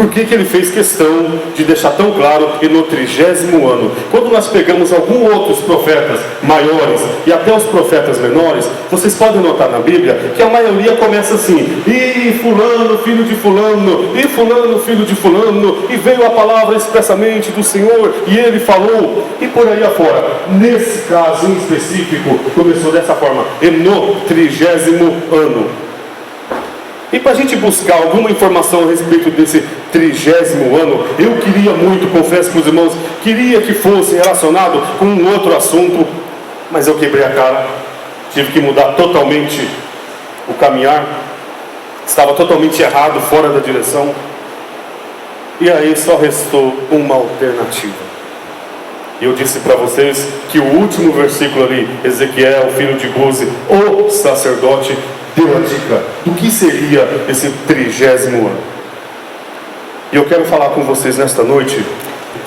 por que ele fez questão de deixar tão claro que no 30º ano? Quando nós pegamos alguns outros profetas maiores e até os profetas menores, vocês podem notar na Bíblia que a maioria começa assim: e fulano, filho de fulano, e fulano, filho de fulano, e veio a palavra expressamente do Senhor, e ele falou, e por aí afora. Nesse caso em específico, começou dessa forma, e no 30º ano. E para a gente buscar alguma informação a respeito desse 30º ano, eu queria muito, confesso para os irmãos, queria que fosse relacionado com um outro assunto, mas eu quebrei a cara, tive que mudar totalmente o caminhar, estava totalmente errado, fora da direção, e aí só restou uma alternativa. Eu disse para vocês que o último versículo ali, Ezequiel, filho de Buzi, o sacerdote, deu a dica do que seria esse 30º ano. E eu quero falar com vocês nesta noite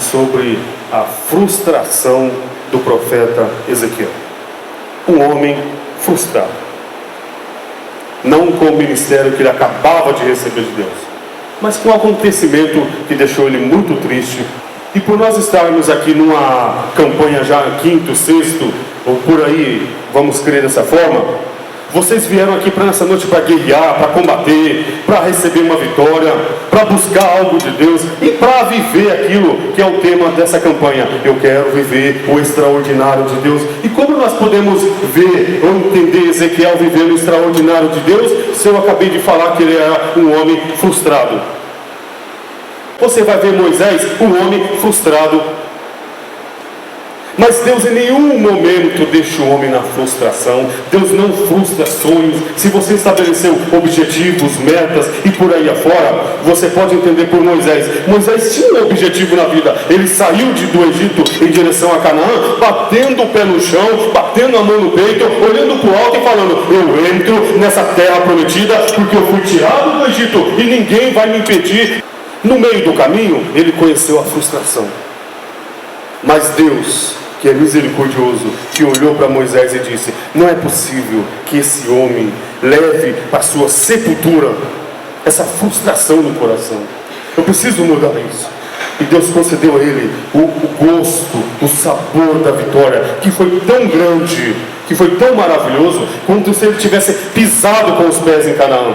sobre a frustração do profeta Ezequiel. Um homem frustrado, não com o ministério que ele acabava de receber de Deus, mas com um acontecimento que deixou ele muito triste. E por nós estarmos aqui numa campanha já quinto, sexto, ou por aí, vamos crer dessa forma, vocês vieram aqui para nessa noite para guerrear, para combater, para receber uma vitória, para buscar algo de Deus e para viver aquilo que é o tema dessa campanha. Eu quero viver o extraordinário de Deus. E como nós podemos ver ou entender Ezequiel vivendo o extraordinário de Deus, se eu acabei de falar que ele era um homem frustrado? Você vai ver Moisés, um homem frustrado. Mas Deus em nenhum momento deixa o homem na frustração. Deus não frustra sonhos. Se você estabeleceu objetivos, metas e por aí afora, você pode entender por Moisés. Moisés tinha um objetivo na vida. Ele saiu do Egito em direção a Canaã, batendo o pé no chão, batendo a mão no peito, olhando para o alto e falando: eu entro nessa terra prometida porque eu fui tirado do Egito e ninguém vai me impedir. No meio do caminho, ele conheceu a frustração. Mas Deus, que é misericordioso, que olhou para Moisés e disse: não é possível que esse homem leve para a sua sepultura essa frustração no coração. Eu preciso mudar isso. E Deus concedeu a ele o gosto, o sabor da vitória, que foi tão grande, que foi tão maravilhoso, quanto se ele tivesse pisado com os pés em Canaã.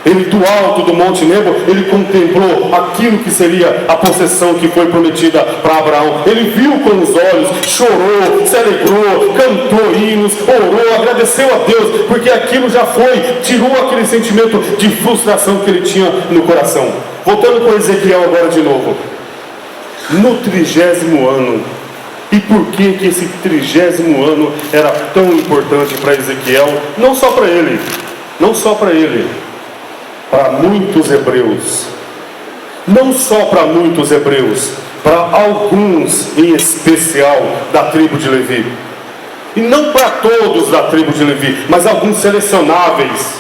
Ele, do alto do Monte Nebo, ele contemplou aquilo que seria a possessão que foi prometida para Abraão. Ele viu com os olhos, chorou, se alegrou, cantou hinos, orou, agradeceu a Deus, porque aquilo já foi, tirou aquele sentimento de frustração que ele tinha no coração. Voltando com Ezequiel agora de novo. No 30º ano, e por que esse 30º ano era tão importante para Ezequiel? Não só para ele, para muitos hebreus, não só para muitos hebreus, para alguns em especial da tribo de Levi, e não para todos da tribo de Levi, mas alguns selecionáveis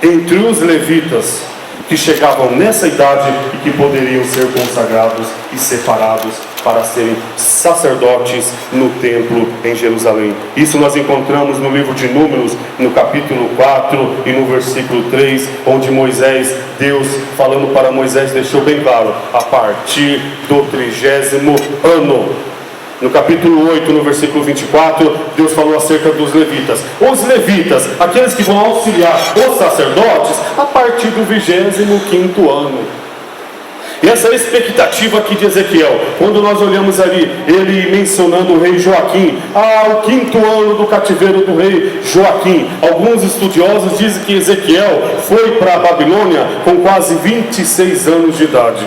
entre os levitas que chegavam nessa idade e que poderiam ser consagrados e separados para serem sacerdotes no templo em Jerusalém. Isso nós encontramos no livro de Números, no capítulo 4 e no versículo 3, onde Deus falando para Moisés, deixou bem claro: a partir do 30º ano. No capítulo 8, no versículo 24, Deus falou acerca dos levitas. Os levitas, aqueles que vão auxiliar os sacerdotes, a partir do 25º ano. E essa expectativa aqui de Ezequiel, quando nós olhamos ali, ele mencionando o rei Joaquim, o 5º ano do cativeiro do rei Joaquim. Alguns estudiosos dizem que Ezequiel foi para a Babilônia com quase 26 anos de idade.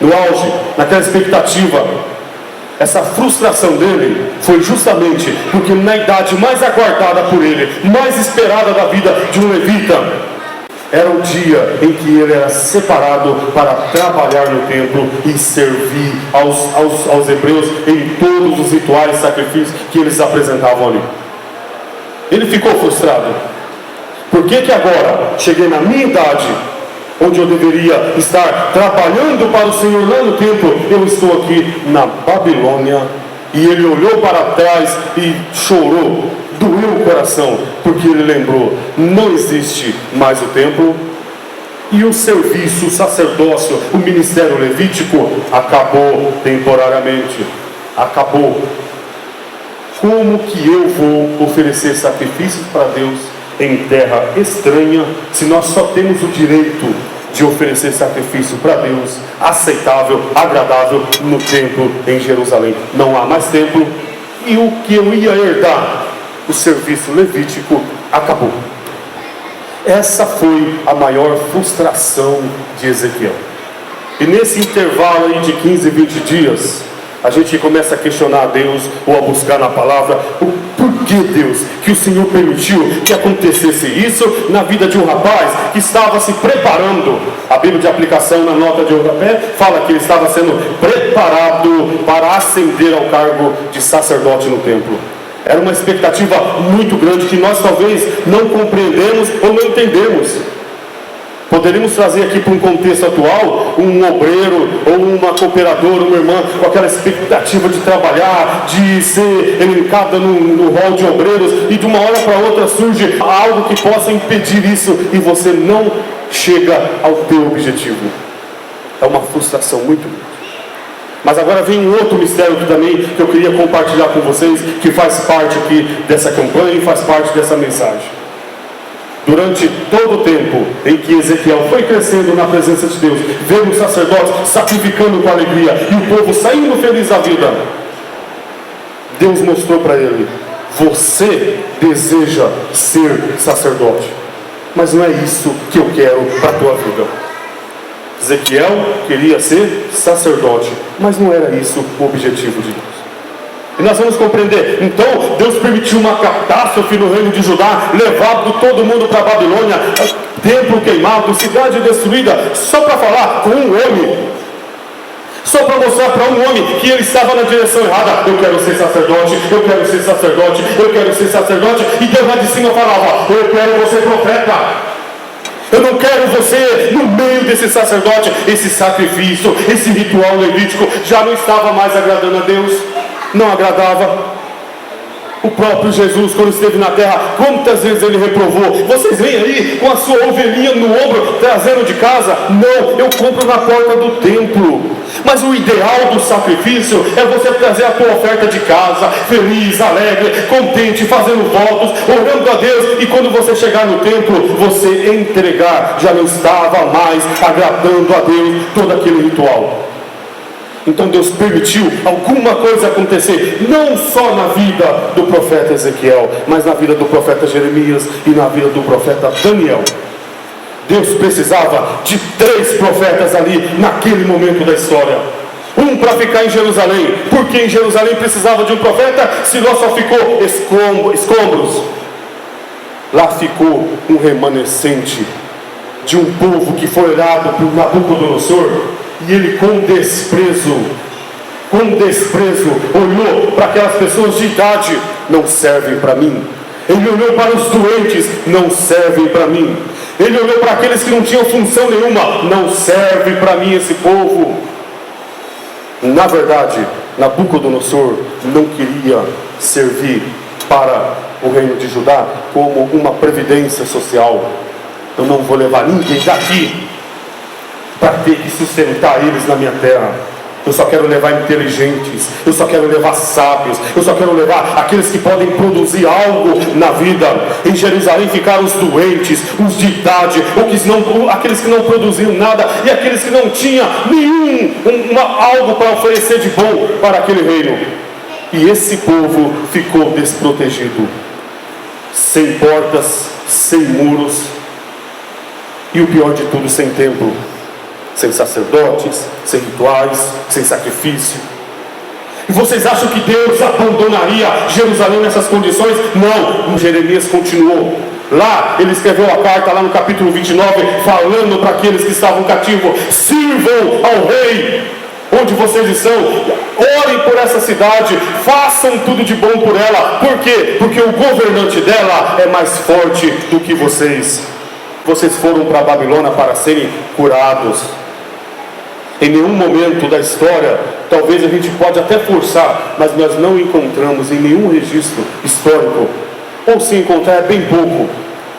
No auge, naquela expectativa, essa frustração dele foi justamente porque na idade mais aguardada por ele, mais esperada da vida de um levita, era o dia em que ele era separado para trabalhar no templo e servir aos hebreus em todos os rituais e sacrifícios que eles apresentavam ali. Ele ficou frustrado. Por que agora, cheguei na minha idade, onde eu deveria estar trabalhando para o Senhor lá no templo, eu estou aqui na Babilônia? E ele olhou para trás e chorou, doeu o coração, porque ele lembrou: não existe mais o templo, E o serviço, o sacerdócio, o ministério levítico acabou temporariamente. Acabou. Como que eu vou oferecer sacrifícios para Deus em terra estranha, se nós só temos o direito de oferecer sacrifício para Deus, aceitável, agradável, no templo em Jerusalém? Não há mais templo, e o que eu ia herdar, o serviço levítico, acabou. Essa foi a maior frustração de Ezequiel. E nesse intervalo aí de 15, 20 dias, a gente começa a questionar a Deus, ou a buscar na palavra, o porquê, Deus, que o Senhor permitiu que acontecesse isso na vida de um rapaz que estava se preparando. A Bíblia de aplicação, na nota de rodapé, fala que ele estava sendo preparado para ascender ao cargo de sacerdote no templo. Era uma expectativa muito grande que nós talvez não compreendemos ou não entendemos. Poderíamos trazer aqui para um contexto atual, um obreiro ou uma cooperadora, uma irmã, com aquela expectativa de trabalhar, de ser elencada no rol de obreiros, e de uma hora para outra surge algo que possa impedir isso, e você não chega ao teu objetivo. É uma frustração muito grande. Mas agora vem um outro mistério aqui também, que eu queria compartilhar com vocês, que faz parte aqui dessa campanha e faz parte dessa mensagem. Durante todo o tempo em que Ezequiel foi crescendo na presença de Deus, vendo os sacerdotes sacrificando com alegria e o povo saindo feliz da vida, Deus mostrou para ele: você deseja ser sacerdote, mas não é isso que eu quero para a tua vida. Ezequiel queria ser sacerdote, mas não era isso o objetivo de Deus. E nós vamos compreender. Então Deus permitiu uma catástrofe no reino de Judá, levado todo mundo para a Babilônia, templo queimado, cidade destruída, só para falar com um homem, só para mostrar para um homem que ele estava na direção errada. Eu quero ser sacerdote, eu quero ser sacerdote, eu quero ser sacerdote. E Deus lá de cima falava: eu quero você profeta. Eu não quero você no meio desse sacerdote. Esse sacrifício, esse ritual levítico já não estava mais agradando a Deus. Não agradava. O próprio Jesus, quando esteve na terra, quantas vezes ele reprovou: vocês vêm aí com a sua ovelhinha no ombro, trazendo de casa? Não, eu compro na porta do templo. Mas o ideal do sacrifício é você trazer a tua oferta de casa, feliz, alegre, contente, fazendo votos, orando a Deus, e quando você chegar no templo, você entregar. Já não estava mais agradando a Deus todo aquele ritual. Então Deus permitiu alguma coisa acontecer, não só na vida do profeta Ezequiel, mas na vida do profeta Jeremias e na vida do profeta Daniel. Deus precisava de 3 profetas ali, naquele momento da história. Um para ficar em Jerusalém, porque em Jerusalém precisava de um profeta, se lá só ficou escombros. Lá ficou um remanescente de um povo que foi olhado por Nabucodonosor, e ele com desprezo, olhou para aquelas pessoas de idade: não servem para mim. Ele olhou para os doentes: não servem para mim. Ele olhou para aqueles que não tinham função nenhuma: não serve para mim esse povo. Na verdade, Nabucodonosor não queria servir para o reino de Judá como uma previdência social. Eu não vou levar ninguém daqui para ter que sustentar eles na minha terra. Eu só quero levar inteligentes, eu só quero levar sábios, eu só quero levar aqueles que podem produzir algo na vida. Em Jerusalém ficaram os doentes, os de idade, aqueles que não produziam nada, e aqueles que não tinham algo para oferecer de bom para aquele reino. E esse povo ficou desprotegido, sem portas, sem muros, e o pior de tudo, sem templo, sem sacerdotes, sem rituais, sem sacrifício. E vocês acham que Deus abandonaria Jerusalém nessas condições? Não. Jeremias continuou. Lá ele escreveu a carta, lá no capítulo 29, falando para aqueles que estavam cativos: sirvam ao rei onde vocês estão, orem por essa cidade, façam tudo de bom por ela. Por quê? Porque o governante dela é mais forte do que vocês. Vocês foram para a Babilônia para serem curados. Em nenhum momento da história, talvez a gente pode até forçar, mas nós não encontramos em nenhum registro histórico, ou se encontrar é bem pouco,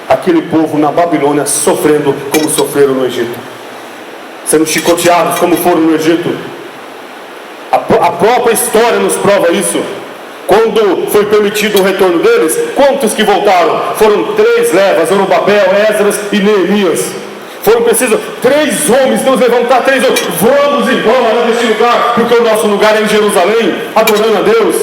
aquele povo na Babilônia sofrendo como sofreram no Egito, sendo chicoteados como foram no Egito. A própria história nos prova isso. Quando foi permitido o retorno deles, quantos que voltaram? Foram 3 levas: Zorobabel, Esdras e Neemias. Foram precisos 3 homens, Deus levantar 3 homens. Vamos embora deste lugar, porque o nosso lugar é em Jerusalém, adorando a Deus.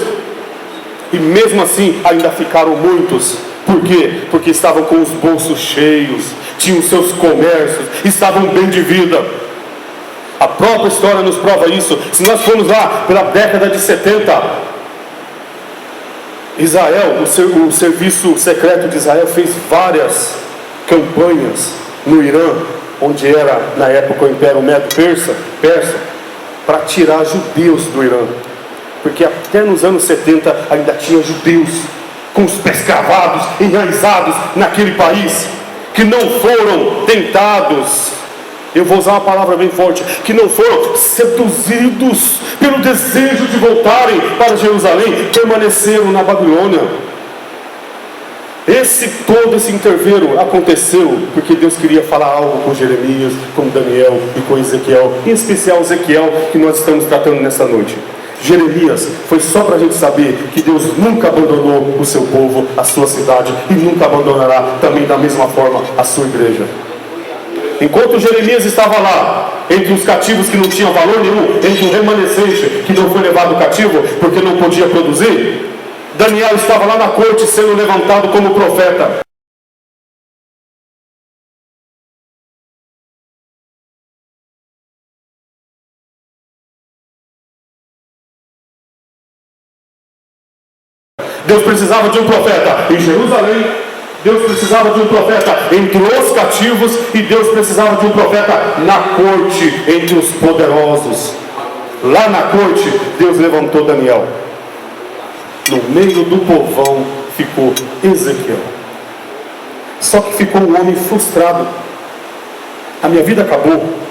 E mesmo assim ainda ficaram muitos. Por quê? Porque estavam com os bolsos cheios, tinham seus comércios, estavam bem de vida. A própria história nos prova isso. Se nós formos lá pela década de 70, Israel, o serviço secreto de Israel fez várias campanhas no Irã, onde era na época o Império Medo-Persa, para tirar judeus do Irã, porque até nos anos 70 ainda tinha judeus com os pés cravados, enraizados naquele país, que não foram tentados, eu vou usar uma palavra bem forte, que não foram seduzidos pelo desejo de voltarem para Jerusalém, permaneceram na Babilônia. Todo esse interveiro aconteceu porque Deus queria falar algo com Jeremias, com Daniel e com Ezequiel, em especial Ezequiel, que nós estamos tratando nesta noite. Jeremias foi só para a gente saber que Deus nunca abandonou o seu povo, a sua cidade, e nunca abandonará também da mesma forma a sua igreja. Enquanto Jeremias estava lá, entre os cativos que não tinham valor nenhum, entre o remanescente que não foi levado cativo porque não podia produzir, Daniel estava lá na corte sendo levantado como profeta. Deus precisava de um profeta em Jerusalém, Deus precisava de um profeta entre os cativos, e Deus precisava de um profeta na corte, entre os poderosos. Lá na corte, Deus levantou Daniel. No meio do povão ficou Ezequiel. Só que ficou um homem frustrado. A minha vida acabou.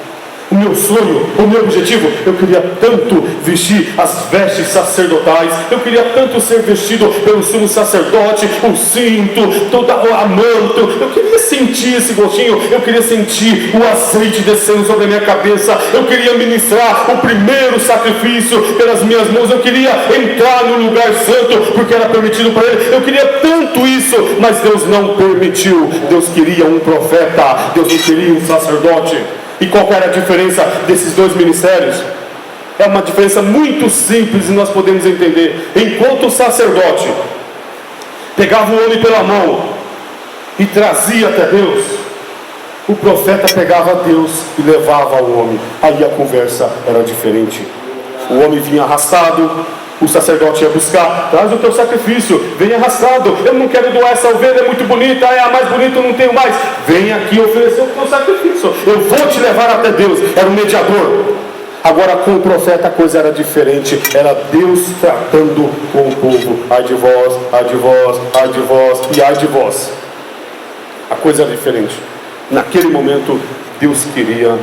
O meu sonho, o meu objetivo, eu queria tanto vestir as vestes sacerdotais, eu queria tanto ser vestido pelo sumo sacerdote, o cinto, toda a manto, eu queria sentir esse gostinho, eu queria sentir o azeite descendo sobre a minha cabeça, eu queria ministrar o primeiro sacrifício pelas minhas mãos, eu queria entrar no lugar santo, porque era permitido para ele, eu queria tanto isso, mas Deus não permitiu. Deus queria um profeta, Deus não queria um sacerdote. E qual era a diferença desses 2 ministérios? É uma diferença muito simples e nós podemos entender. Enquanto o sacerdote pegava o homem pela mão e trazia até Deus, o profeta pegava Deus e levava ao homem. Aí a conversa era diferente. O homem vinha arrastado, o sacerdote ia buscar: traz o teu sacrifício, vem arrastado, eu não quero doar essa ovelha, é muito bonita, é a mais bonita, eu não tenho mais, vem aqui oferecer o teu sacrifício, eu vou te levar até Deus. Era o mediador. Agora com o profeta a coisa era diferente, era Deus tratando com o povo. Ai de vós, ai de vós, ai de vós e ai de vós. A coisa era diferente. Naquele momento Deus queria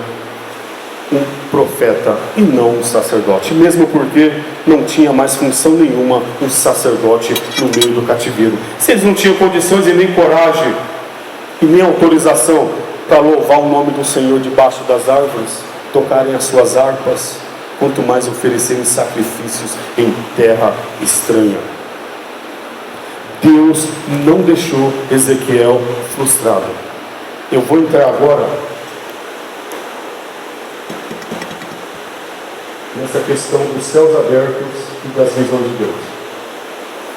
um profeta e não um sacerdote, mesmo porque não tinha mais função nenhuma um sacerdote no meio do cativeiro. Se eles não tinham condições e nem coragem e nem autorização para louvar o nome do Senhor debaixo das árvores, tocarem as suas harpas, quanto mais oferecerem sacrifícios em terra estranha. Deus não deixou Ezequiel frustrado. Eu vou entrar agora nessa questão dos céus abertos e das visões de Deus,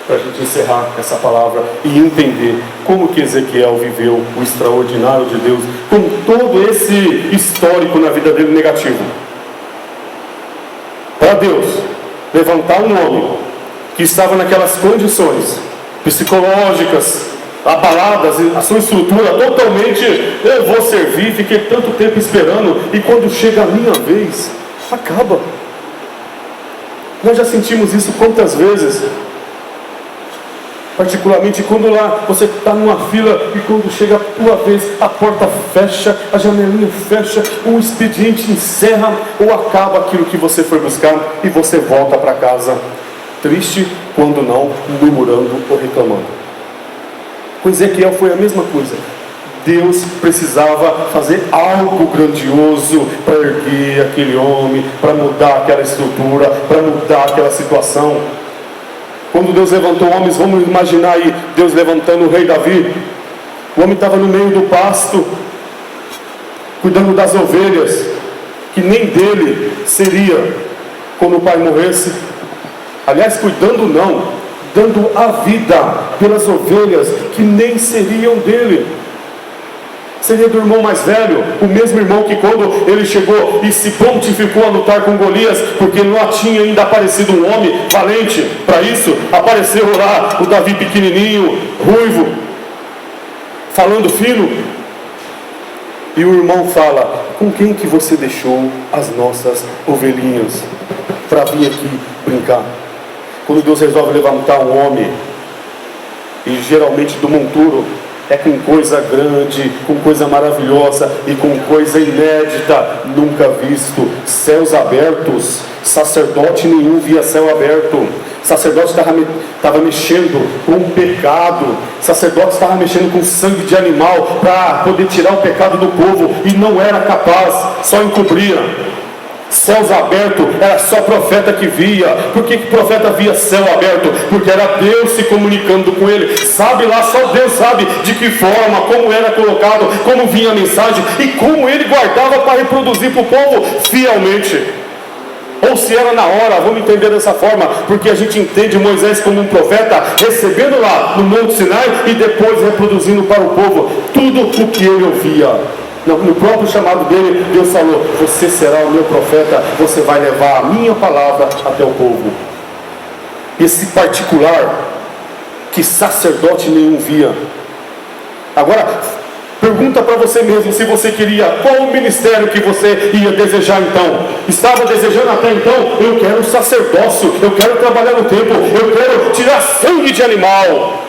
para a gente encerrar essa palavra e entender como que Ezequiel viveu o extraordinário de Deus, com todo esse histórico na vida dele negativo. Para Deus levantar um homem que estava naquelas condições psicológicas abaladas, a sua estrutura totalmente: eu vou servir, fiquei tanto tempo esperando, e quando chega a minha vez, acaba. Nós já sentimos isso quantas vezes, particularmente quando lá você está numa fila e quando chega a tua vez, a porta fecha, a janelinha fecha, o expediente encerra ou acaba aquilo que você foi buscar e você volta para casa triste, quando não murmurando ou reclamando. Com Ezequiel foi a mesma coisa. Deus precisava fazer algo grandioso para erguer aquele homem, para mudar aquela estrutura, para mudar aquela situação. Quando Deus levantou homens, vamos imaginar aí Deus levantando o rei Davi. O homem estava no meio do pasto, cuidando das ovelhas, que nem dele seria quando o pai morresse. Aliás, cuidando não, dando a vida pelas ovelhas que nem seriam dele. Seria do irmão mais velho, o mesmo irmão que quando ele chegou e se prontificou a lutar com Golias, porque não tinha ainda aparecido um homem valente para isso, apareceu lá o Davi pequenininho, ruivo, falando fino, e o irmão fala: com quem que você deixou as nossas ovelhinhas para vir aqui brincar? Quando Deus resolve levantar um homem, e geralmente do monturo, é com coisa grande, com coisa maravilhosa e com coisa inédita, nunca visto. Céus abertos, sacerdote nenhum via céu aberto. Sacerdote estava mexendo com o pecado, sacerdote estava mexendo com sangue de animal para poder tirar o pecado do povo, e não era capaz, só encobria. Céus abertos, era só profeta que via. Por que o profeta via céu aberto? Porque era Deus se comunicando com ele. Sabe lá, só Deus sabe de que forma, como era colocado, como vinha a mensagem e como ele guardava para reproduzir para o povo fielmente. Ou se era na hora, vamos entender dessa forma, porque a gente entende Moisés como um profeta, recebendo lá no Monte Sinai e depois reproduzindo para o povo tudo o que ele ouvia. No próprio chamado dele, Deus falou: você será o meu profeta, você vai levar a minha palavra até o povo. Esse particular que sacerdote nenhum via. Agora, pergunta para você mesmo se você queria, qual o ministério que você ia desejar então? Estava desejando até então: eu quero sacerdócio, eu quero trabalhar no templo, eu quero tirar sangue de animal.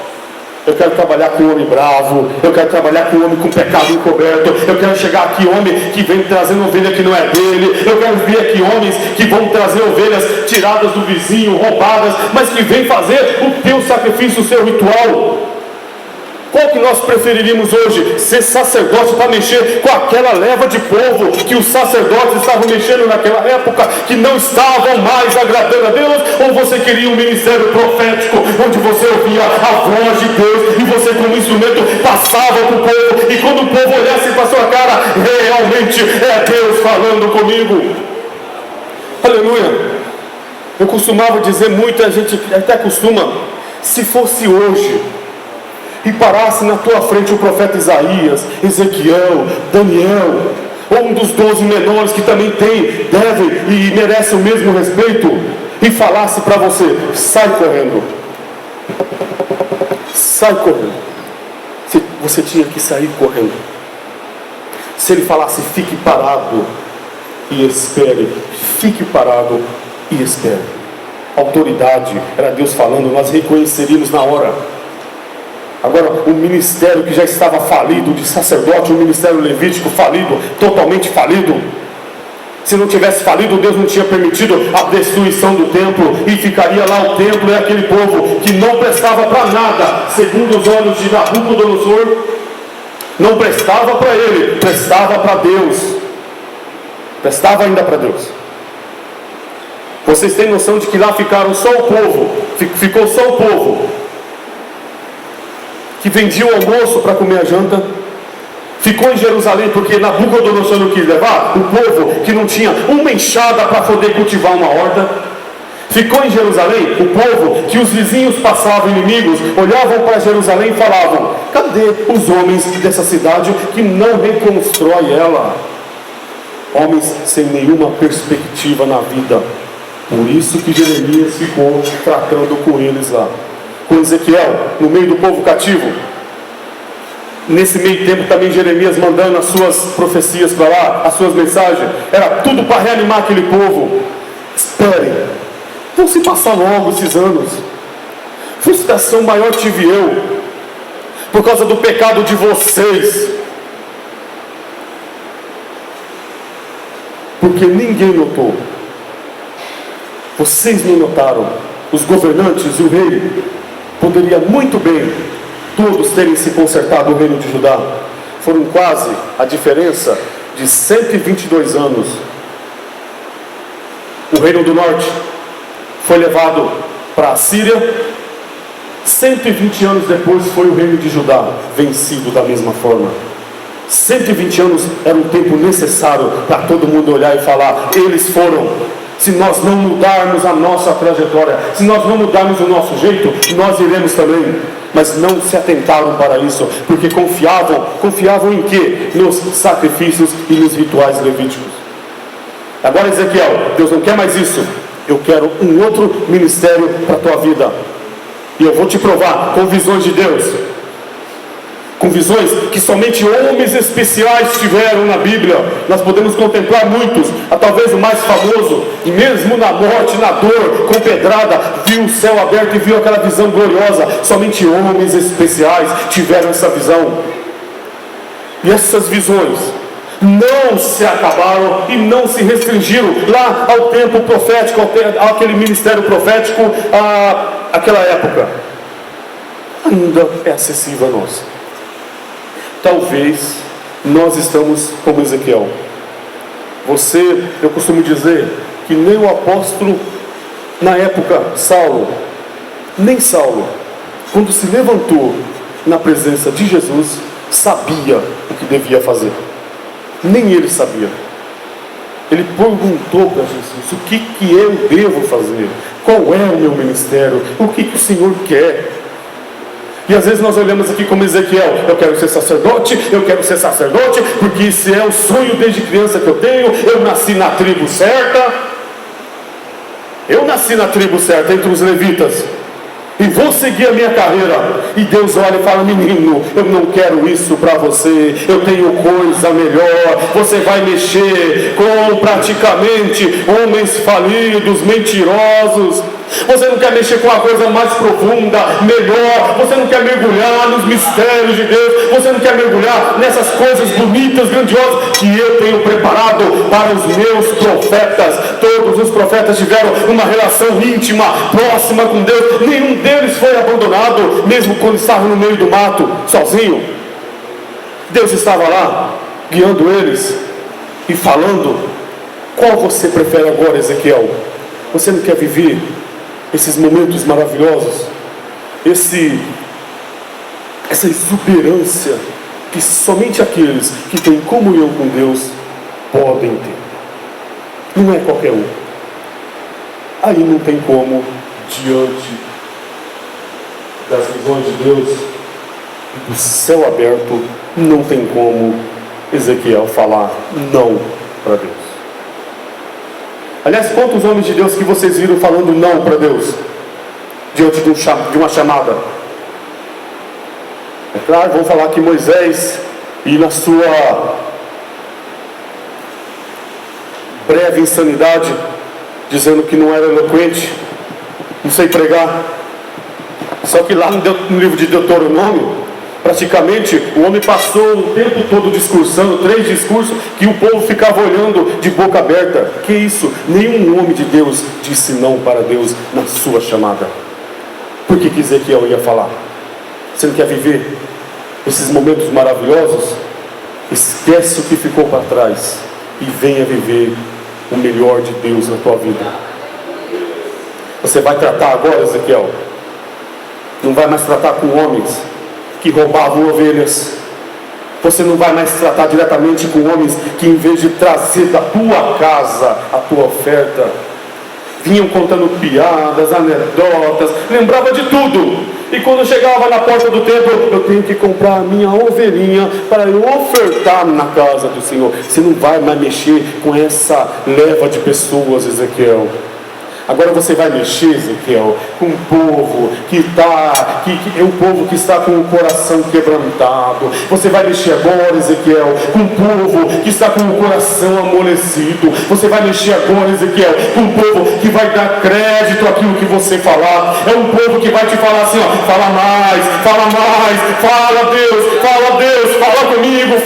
Eu quero trabalhar com homem bravo, eu quero trabalhar com homem com pecado encoberto, eu quero chegar aqui homem que vem trazendo ovelha que não é dele, eu quero ver aqui homens que vão trazer ovelhas tiradas do vizinho, roubadas, mas que vem fazer o teu sacrifício, o seu ritual. Qual que nós preferiríamos hoje? Ser sacerdote para mexer com aquela leva de povo que os sacerdotes estavam mexendo naquela época, que não estavam mais agradando a Deus? Ou você queria um ministério profético, onde você ouvia a voz de Deus e você como instrumento passava para o povo, e quando o povo olhasse para a sua cara, realmente é Deus falando comigo? Aleluia! Eu costumava dizer muito, a gente até costuma, se fosse hoje e parasse na tua frente o profeta Isaías, Ezequiel, Daniel, ou um dos 12 menores que também devem e merecem o mesmo respeito, e falasse para você: sai correndo, sai correndo, você tinha que sair correndo. Se ele falasse: fique parado e espere, fique parado e espere. Autoridade, era Deus falando, nós reconheceríamos na hora. Agora, o ministério que já estava falido de sacerdote, o ministério levítico falido, totalmente falido. Se não tivesse falido, Deus não tinha permitido a destruição do templo, e ficaria lá o templo e aquele povo que não prestava para nada, segundo os olhos de Nabucodonosor. Não prestava para ele, prestava para Deus. Prestava ainda para Deus. Vocês têm noção de que lá ficaram só o povo, ficou só o povo que vendia o almoço para comer a janta. Ficou em Jerusalém porque Nabucodonosor não quis levar o povo que não tinha uma enxada para poder cultivar uma horta. Ficou em Jerusalém o povo que os vizinhos passavam, inimigos, olhavam para Jerusalém e falavam: cadê os homens dessa cidade que não reconstrói ela? Homens sem nenhuma perspectiva na vida. Por isso que Jeremias ficou tratando com eles lá. Com Ezequiel, no meio do povo cativo. Nesse meio tempo também Jeremias mandando as suas profecias para lá, as suas mensagens. Era tudo para reanimar aquele povo. Esperem, vão se passar logo esses anos. Frustração maior tive eu, por causa do pecado de vocês. Porque ninguém notou. Vocês não notaram. Os governantes, o rei, poderia muito bem todos terem se consertado o reino de Judá. foram quase a diferença de 122 anos. O reino do norte foi levado para a Síria. 120 anos depois foi o reino de Judá vencido da mesma forma. 120 anos era um tempo necessário para todo mundo olhar e falar: eles foram. Se nós não mudarmos a nossa trajetória, se nós não mudarmos o nosso jeito, nós iremos também. Mas não se atentaram para isso, porque confiavam em quê? Nos sacrifícios e nos rituais levíticos. Agora, Ezequiel, Deus não quer mais isso. Eu quero um outro ministério para a tua vida, e eu vou te provar com visões de Deus, com visões que somente homens especiais tiveram na Bíblia. Nós podemos contemplar muitos, talvez o mais famoso, e mesmo na morte, na dor, com pedrada, viu o céu aberto e viu aquela visão gloriosa. Somente homens especiais tiveram essa visão. E essas visões não se acabaram e não se restringiram lá ao tempo profético, àquele ministério profético, àquela época. Ainda é acessível a nós. Talvez nós estamos como Ezequiel. Eu costumo dizer que nem o apóstolo, na época, nem Saulo, quando se levantou na presença de Jesus, sabia o que devia fazer. Nem ele sabia. Ele perguntou para Jesus: o que eu devo fazer? Qual é o meu ministério? O que o Senhor quer? E às vezes nós olhamos aqui como Ezequiel: eu quero ser sacerdote, porque esse é o sonho desde criança que eu tenho. Eu nasci na tribo certa entre os levitas, e vou seguir a minha carreira. E Deus olha e fala: menino, eu não quero isso para você, eu tenho coisa melhor. Você vai mexer com praticamente homens falidos, mentirosos. Você não quer mexer com a coisa mais profunda, melhor. Você não quer mergulhar nos mistérios de Deus. Você não quer mergulhar nessas coisas bonitas, grandiosas que eu tenho preparado para os meus profetas. Todos os profetas tiveram uma relação íntima, próxima com Deus. Nenhum deles foi abandonado, mesmo quando estavam no meio do mato, sozinho. Deus estava lá, guiando eles e falando. Qual você prefere agora, Ezequiel? Você não quer viver esses momentos maravilhosos, essa exuberância que somente aqueles que têm comunhão com Deus podem ter? Não é qualquer um. Aí não tem como, diante das visões de Deus e do céu aberto, não tem como Ezequiel falar não para Deus. Aliás, quantos homens de Deus que vocês viram falando não para Deus diante de uma chamada? É claro, vamos falar que Moisés, e na sua breve insanidade, dizendo que não era eloquente, não sei pregar. Só que lá no livro de Deuteronômio, praticamente o homem passou o tempo todo discursando, 3 discursos, que o povo ficava olhando de boca aberta. Que isso? Nenhum homem de Deus disse não para Deus na sua chamada. Por que Ezequiel ia falar? Você não quer viver esses momentos maravilhosos? Esquece o que ficou para trás e venha viver o melhor de Deus na tua vida. Você vai tratar agora, Ezequiel, não vai mais tratar com homens que roubavam ovelhas. Você não vai mais tratar diretamente com homens que, em vez de trazer da tua casa a tua oferta, vinham contando piadas, anedotas, lembrava de tudo. E quando chegava na porta do templo: eu tenho que comprar a minha ovelhinha para eu ofertar na casa do Senhor. Você não vai mais mexer com essa leva de pessoas, Ezequiel. Agora você vai mexer, Ezequiel, com um povo que é um povo que está com o coração quebrantado. Você vai mexer agora, Ezequiel, com um povo que está com o coração amolecido. Você vai mexer agora, Ezequiel, com um povo que vai dar crédito àquilo que você falar. É um povo que vai te falar assim: ó, fala mais, fala Deus, fala comigo,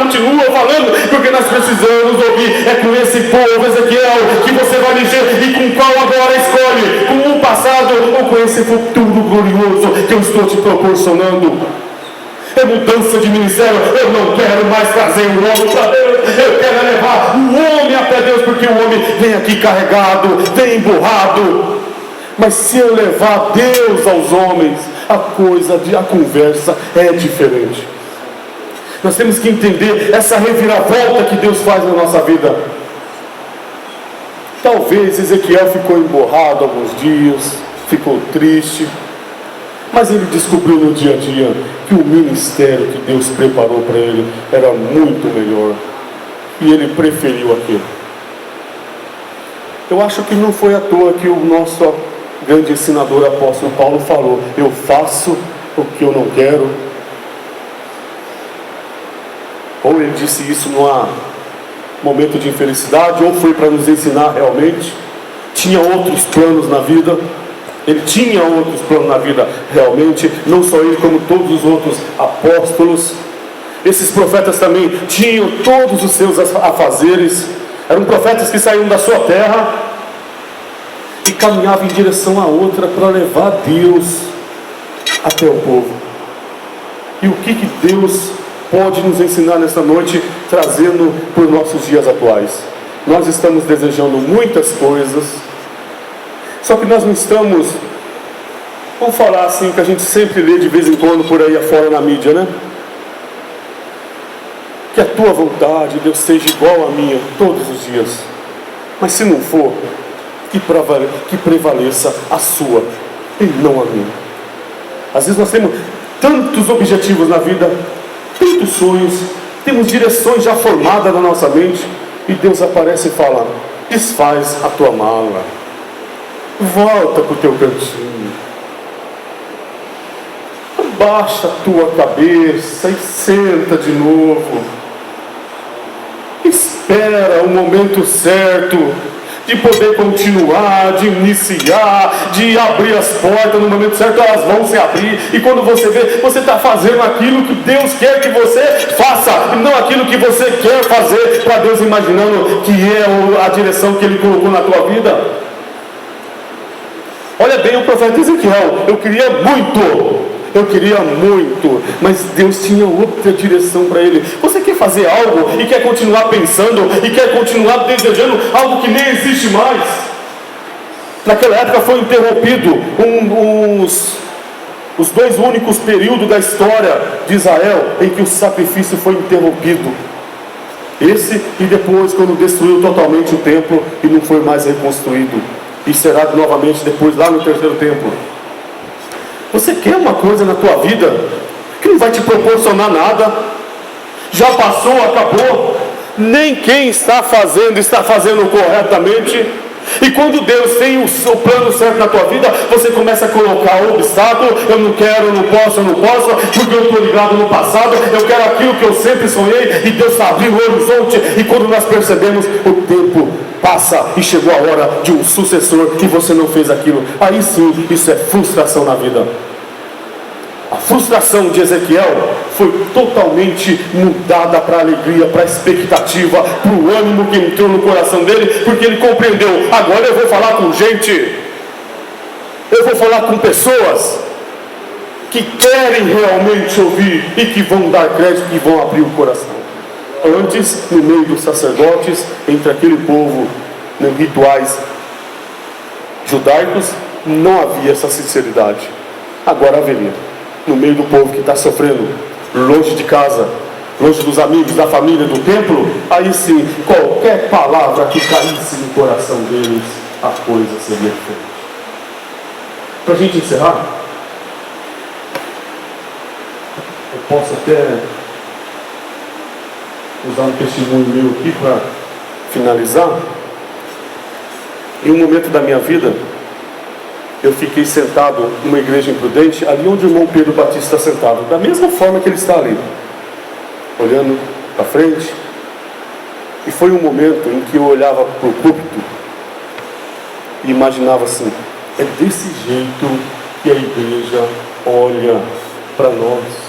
continua falando, porque nós precisamos ouvir. É com esse povo, Ezequiel, que você vai mexer. E com qual agora escolhe? Com o passado ou com esse futuro glorioso que eu estou te proporcionando? é mudança de ministério. Eu não quero mais trazer o homem para Deus, eu quero levar o homem até Deus, porque o homem vem aqui carregado, vem emburrado. Mas se eu levar Deus aos homens, a conversa é diferente. Nós temos que entender essa reviravolta que Deus faz na nossa vida. Talvez Ezequiel ficou emburrado alguns dias, ficou triste, mas ele descobriu no dia a dia que o ministério que Deus preparou para ele era muito melhor, e ele preferiu aquilo. Eu acho que não foi à toa que o nosso grande ensinador apóstolo Paulo falou: eu faço o que eu não quero. Ou ele disse isso num momento de infelicidade, ou foi para nos ensinar realmente. Tinha outros planos na vida. Ele tinha outros planos na vida realmente, não só ele, como todos os outros apóstolos. Esses profetas também tinham todos os seus afazeres. Eram profetas que saíam da sua terra e caminhavam em direção a outra para levar Deus até o povo. E o que Deus pode nos ensinar nesta noite, trazendo para os nossos dias atuais? Nós estamos desejando muitas coisas, só que nós não estamos, vamos falar assim, que a gente sempre lê de vez em quando por aí afora na mídia, né? Que a tua vontade, Deus, seja igual à minha todos os dias. Mas se não for, que prevaleça a sua e não a minha. Às vezes nós temos tantos objetivos na vida, tantos sonhos, temos direções já formadas na nossa mente, e Deus aparece e fala: desfaz a tua mala, volta para o teu cantinho, abaixa a tua cabeça e senta de novo, espera o momento certo de poder continuar, de iniciar, de abrir as portas. No momento certo elas vão se abrir, e quando você vê, você está fazendo aquilo que Deus quer que você faça, e não aquilo que você quer fazer para Deus, imaginando que é a direção que Ele colocou na tua vida. Olha bem o profeta Ezequiel: eu queria muito, mas Deus tinha outra direção para ele. Você quer fazer algo e quer continuar pensando e quer continuar desejando algo que nem existe mais? Naquela época foi interrompido os dois únicos períodos da história de Israel em que o sacrifício foi interrompido. Esse, e depois quando destruiu totalmente o templo e não foi mais reconstruído, e será novamente depois lá no terceiro templo. Você quer uma coisa na tua vida que não vai te proporcionar nada? Já passou, acabou. Nem quem está fazendo corretamente. E quando Deus tem o seu plano certo na tua vida, você começa a colocar obstáculo: eu não quero, eu não posso, porque eu estou ligado no passado, eu quero aquilo que eu sempre sonhei, e Deus está abrindo o horizonte, e quando nós percebemos, o tempo passa e chegou a hora de um sucessor e você não fez aquilo. Aí sim, isso é frustração na vida. A frustração de Ezequiel foi totalmente mudada para alegria, para expectativa, para o ânimo que entrou no coração dele, porque ele compreendeu: agora eu vou falar com gente, eu vou falar com pessoas que querem realmente ouvir e que vão dar crédito, que vão abrir o coração. Antes, no meio dos sacerdotes, entre aquele povo, rituais judaicos, não havia essa sinceridade. Agora haveria. No meio do povo que está sofrendo, longe de casa, longe dos amigos, da família, do templo, aí sim, qualquer palavra que caísse no coração deles, a coisa seria diferente. Para a gente encerrar, eu posso até usar um testemunho meu aqui para finalizar. Em um momento da minha vida, eu fiquei sentado numa igreja imprudente, ali onde o irmão Pedro Batista está sentado, da mesma forma que ele está ali, olhando para frente. E foi um momento em que eu olhava para o púlpito e imaginava assim: é desse jeito que a igreja olha para nós.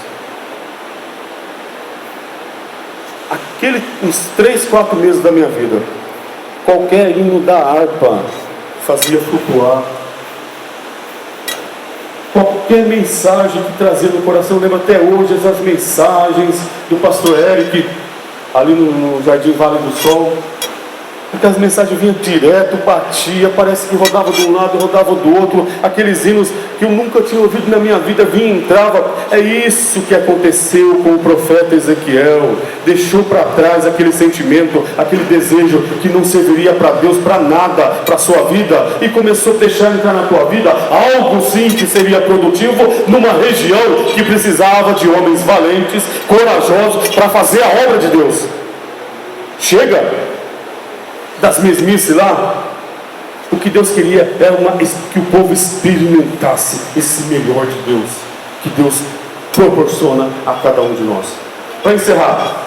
Uns 3, 4 meses da minha vida, qualquer hino da harpa fazia flutuar. Qualquer mensagem que trazia no coração, eu lembro até hoje essas mensagens do pastor Eric, ali no Jardim Vale do Sol. Aquelas mensagens vinham direto, batia, parece que rodava de um lado, rodava do outro. Aqueles hinos que eu nunca tinha ouvido na minha vida, vinha e entrava. É isso que aconteceu com o profeta Ezequiel. Deixou para trás aquele sentimento, aquele desejo que não serviria para Deus, para nada, para a sua vida. E começou a deixar entrar na tua vida algo sim que seria produtivo, numa região que precisava de homens valentes, corajosos, para fazer a obra de Deus. Chega das mesmices lá. O que Deus queria era que o povo experimentasse esse melhor de Deus, que Deus proporciona a cada um de nós. Para encerrar,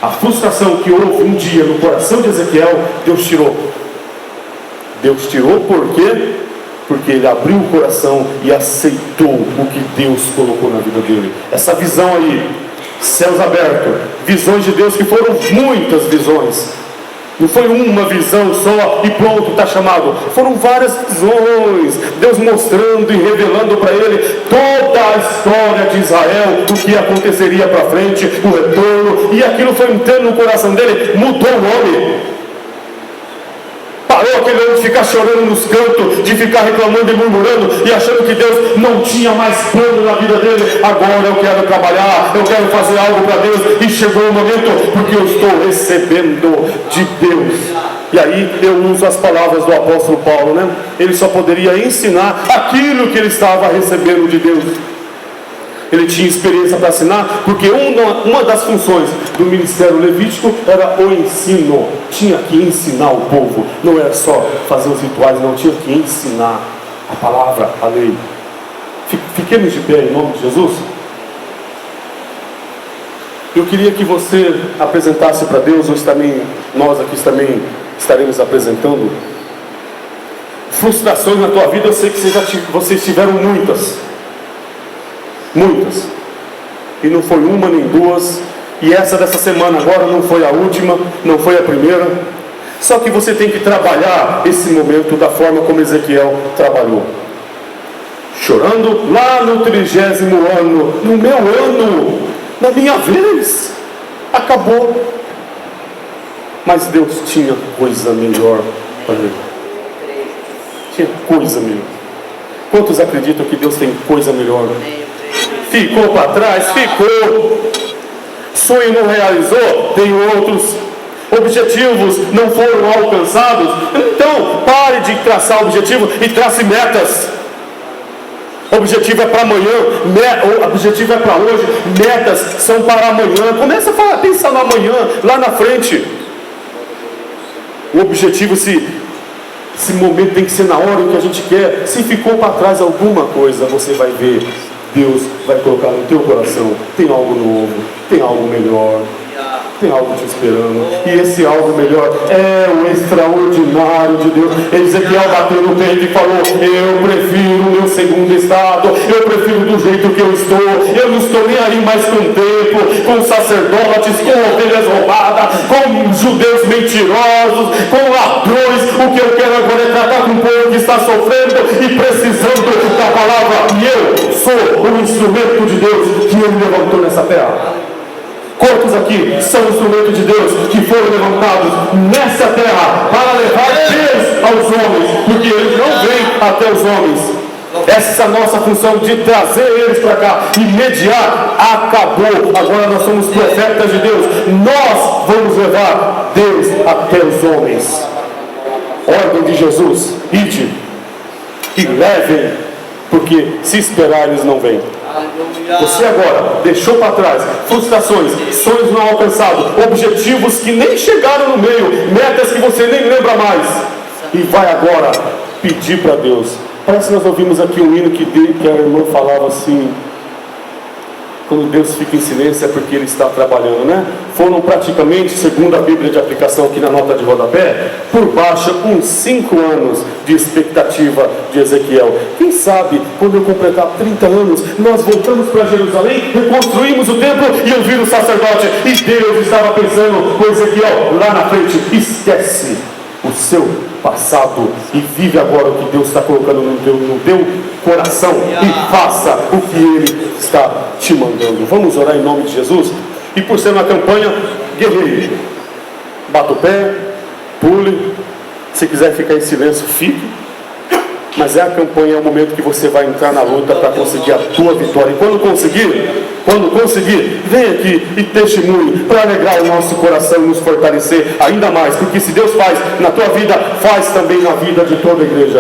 a frustração que houve um dia no coração de Ezequiel, Deus tirou. Deus tirou por quê? Porque ele abriu o coração e aceitou o que Deus colocou na vida dele. Essa visão aí, céus abertos, visões de Deus que foram muitas visões. Não foi uma visão só e pronto, está chamado. Foram várias visões. Deus mostrando e revelando para ele toda a história de Israel, do que aconteceria para frente, o retorno. E aquilo foi entrando no coração dele, mudou o homem. Parou aquele homem de ficar chorando nos cantos, de ficar reclamando e murmurando e achando que Deus não tinha mais plano na vida dele. Agora eu quero trabalhar, eu quero fazer algo para Deus. E chegou o momento, porque eu estou recebendo de Deus. E aí eu uso as palavras do apóstolo Paulo, né? Ele só poderia ensinar aquilo que ele estava recebendo de Deus. Ele tinha experiência para ensinar, porque uma das funções do ministério levítico era o ensino. Tinha que ensinar o povo. Não era só fazer os rituais, não. Tinha que ensinar a palavra, a lei. Fiquemos de pé em nome de Jesus. Eu queria que você apresentasse para Deus, hoje também, nós aqui também estaremos apresentando frustrações na tua vida. Eu sei que vocês tiveram muitas. Muitas. E não foi uma nem duas. E essa dessa semana agora não foi a última, não foi a primeira. Só que você tem que trabalhar esse momento da forma como Ezequiel trabalhou. Chorando lá no 30º ano, no meu ano, na minha vez. Acabou. Mas Deus tinha coisa melhor para ele. Tinha coisa melhor. Quantos acreditam que Deus tem coisa melhor? Ficou para trás? Ficou. Sonho não realizou? Tem outros. Objetivos não foram alcançados? Então, pare de traçar objetivo e trace metas. Objetivo é para amanhã, objetivo é para hoje, metas são para amanhã. Começa a pensar no amanhã, lá na frente. O objetivo, esse momento tem que ser na hora que a gente quer. Se ficou para trás alguma coisa, você vai ver, Deus vai colocar no teu coração, tem algo novo, tem algo melhor, tem algo te esperando. E esse algo melhor é o extraordinário de Deus. Ezequiel bateu no peito e falou: eu prefiro o meu segundo estado, eu prefiro do jeito que eu estou. Eu não estou nem aí mais com o templo, com sacerdotes, com ovelhas roubadas, com judeus mentirosos, com ladrões. O que eu quero agora é tratar com o povo que está sofrendo e precisando da palavra. E eu sou o instrumento de Deus que ele levantou nessa terra. Quantos aqui são instrumentos de Deus que foram levantados nessa terra para levar Deus aos homens? Porque eles não vêm até os homens. Essa nossa função de trazer eles para cá e mediar acabou. Agora nós somos profetas de Deus. Nós vamos levar Deus até os homens. Ordem de Jesus: ide e levem, porque se esperar eles não vêm. Você agora deixou para trás frustrações, sonhos não alcançados, objetivos que nem chegaram no meio, metas que você nem lembra mais, e vai agora pedir para Deus. Parece que nós ouvimos aqui um hino que a irmã falava assim: quando Deus fica em silêncio é porque Ele está trabalhando, né? Foram praticamente, segundo a Bíblia de aplicação aqui na nota de rodapé, por baixo uns 5 anos de expectativa de Ezequiel. Quem sabe, quando eu completar 30 anos, nós voltamos para Jerusalém, reconstruímos o templo e eu viro o sacerdote. E Deus estava pensando com Ezequiel lá na frente: esquece os seu passado e vive agora o que Deus está colocando no teu coração e faça o que Ele está te mandando. Vamos orar em nome de Jesus? E por ser uma campanha, guerreiro, bata o pé, pule, se quiser ficar em silêncio, fique. Mas é a campanha, é o momento que você vai entrar na luta para conseguir a tua vitória. E quando conseguir, vem aqui e testemunhe para alegrar o nosso coração e nos fortalecer ainda mais. Porque se Deus faz na tua vida, faz também na vida de toda a igreja.